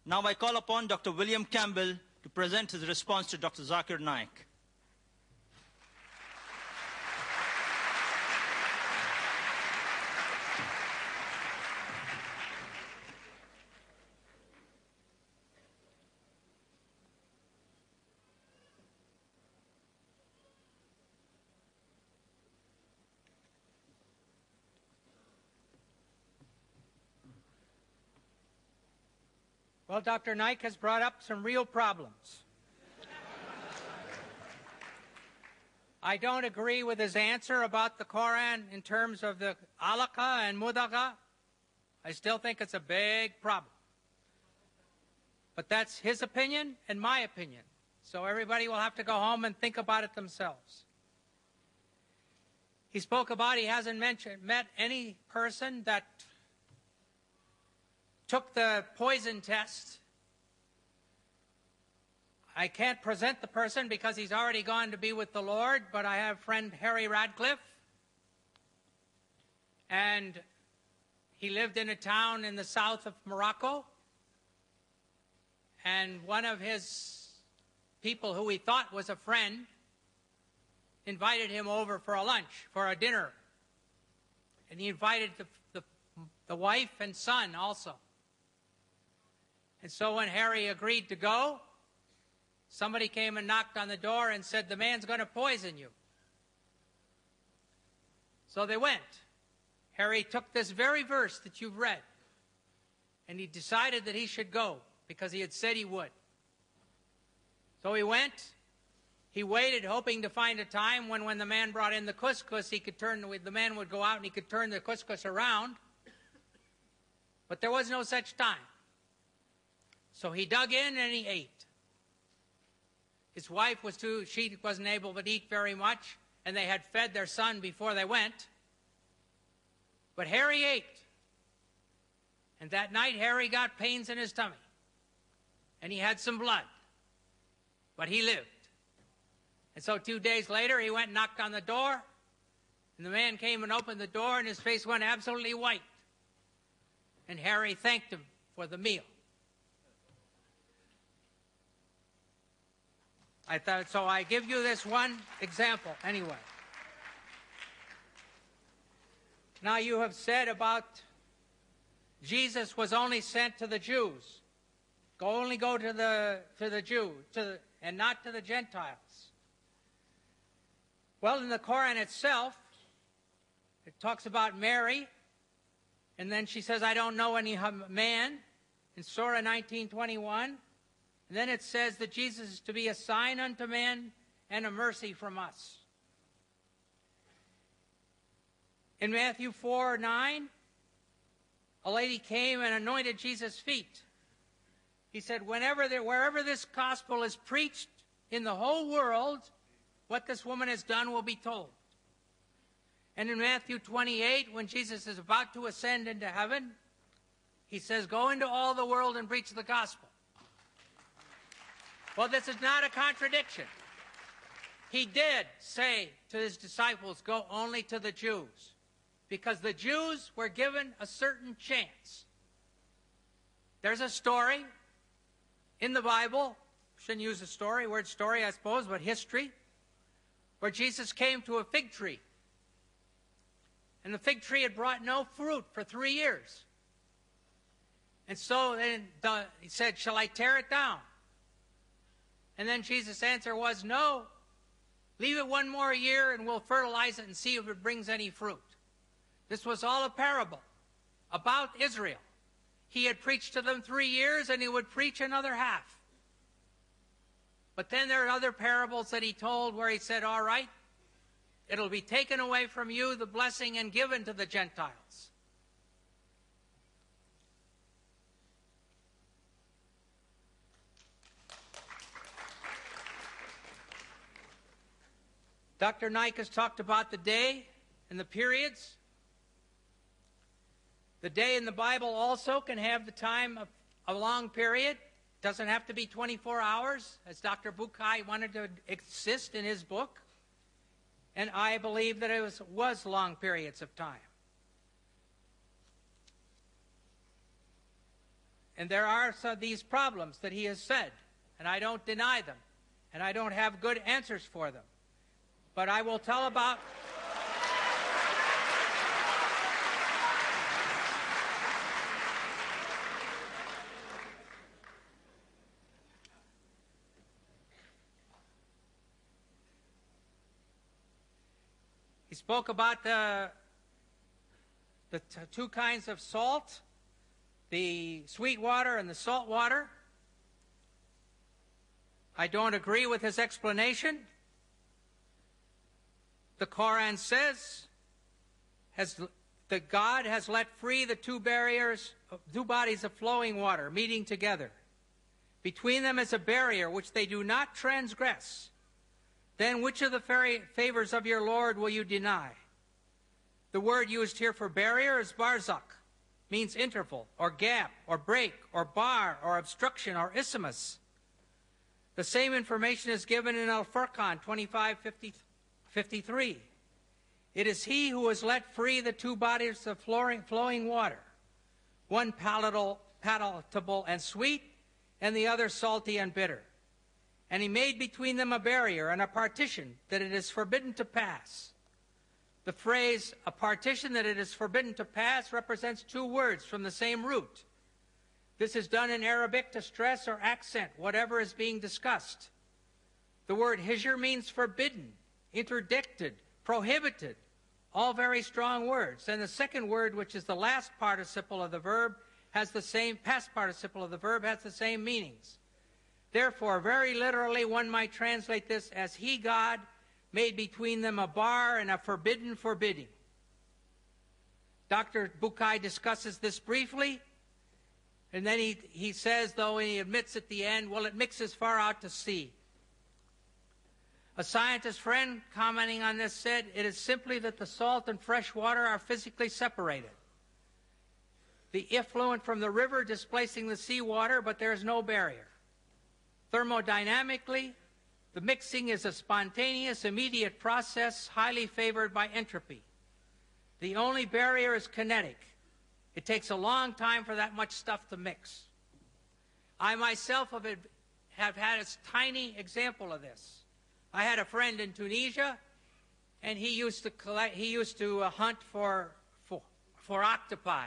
Now I call upon Dr. William Campbell to present his response to Dr. Zakir Naik. Well, Dr. Naik has brought up some real problems. I don't agree with his answer about the Quran in terms of the alaka and mudaga. I still think it's a big problem. But that's his opinion and my opinion. So everybody will have to go home and think about it themselves. He spoke about he hasn't met any person that took the poison test. I can't present the person because he's already gone to be with the Lord, but I have friend Harry Radcliffe, and he lived in a town in the south of Morocco, and one of his people who he thought was a friend invited him over for a lunch, for a dinner, and he invited the wife and son also. And so when Harry agreed to go, somebody came and knocked on the door and said, "The man's going to poison you." So they went. Harry took this very verse that you've read, and he decided that he should go because he had said he would. So he went. He waited, hoping to find a time when the man brought in the couscous, the man would go out and he could turn the couscous around. But there was no such time. So he dug in and he ate. His wife she wasn't able to eat very much, and they had fed their son before they went. But Harry ate. And that night Harry got pains in his tummy. And he had some blood. But he lived. And so 2 days later he went and knocked on the door, and the man came and opened the door, and his face went absolutely white. And Harry thanked him for the meal. So I give you this one example anyway. Now you have said about Jesus was only sent to the Jews. Only go to the Jew, and not to the Gentiles. Well, in the Quran itself, it talks about Mary, and then she says, "I don't know any man," in Surah 19:21. And then it says that Jesus is to be a sign unto men and a mercy from us. In Matthew 4:9, a lady came and anointed Jesus' feet. He said, wherever this gospel is preached in the whole world, what this woman has done will be told. And in Matthew 28, when Jesus is about to ascend into heaven, he says, "Go into all the world and preach the gospel." Well, this is not a contradiction. He did say to his disciples, "Go only to the Jews," because the Jews were given a certain chance. There's a story in the Bible, shouldn't use word story, I suppose, but history, where Jesus came to a fig tree. And the fig tree had brought no fruit for 3 years. And so then he said, "Shall I tear it down?" And then Jesus' answer was, "No, leave it 1 more year and we'll fertilize it and see if it brings any fruit." This was all a parable about Israel. He had preached to them 3 years, and he would preach another half. But then there are other parables that he told where he said, "All right, it'll be taken away from you, the blessing, and given to the Gentiles." Dr. Naik has talked about the day and the periods. The day in the Bible also can have the time of a long period. It doesn't have to be 24 hours, as Dr. Bukai wanted to insist in his book. And I believe that it was long periods of time. And there are some of these problems that he has said, and I don't deny them, and I don't have good answers for them. But I will tell about... He spoke about the two kinds of salt, the sweet water and the salt water. I don't agree with his explanation. The Quran says that God has let free the two bodies of flowing water meeting together. Between them is a barrier which they do not transgress. Then which of the favors of your Lord will you deny? The word used here for barrier is barzakh, means interval, or gap, or break, or bar, or obstruction, or isthmus. The same information is given in Al-Furqan 25:53. It is he who has let free the two bodies of flowing water, one palatable and sweet, and the other salty and bitter. And he made between them a barrier and a partition that it is forbidden to pass. The phrase, a partition that it is forbidden to pass, represents two words from the same root. This is done in Arabic to stress or accent whatever is being discussed. The word hijr means forbidden, interdicted, prohibited, all very strong words. And the second word, which is the last participle of the verb, has the same, past participle of the verb, has the same meanings. Therefore, very literally, one might translate this as he, God, made between them a bar and a forbidden forbidding. Dr. Bukai discusses this briefly, and then he says, though, and he admits at the end, well, it mixes far out to sea. A scientist friend commenting on this said, it is simply that the salt and fresh water are physically separated. The effluent from the river displacing the seawater, but there is no barrier. Thermodynamically, the mixing is a spontaneous, immediate process highly favored by entropy. The only barrier is kinetic. It takes a long time for that much stuff to mix. I myself have had a tiny example of this. I had a friend in Tunisia, and he used to hunt for octopi.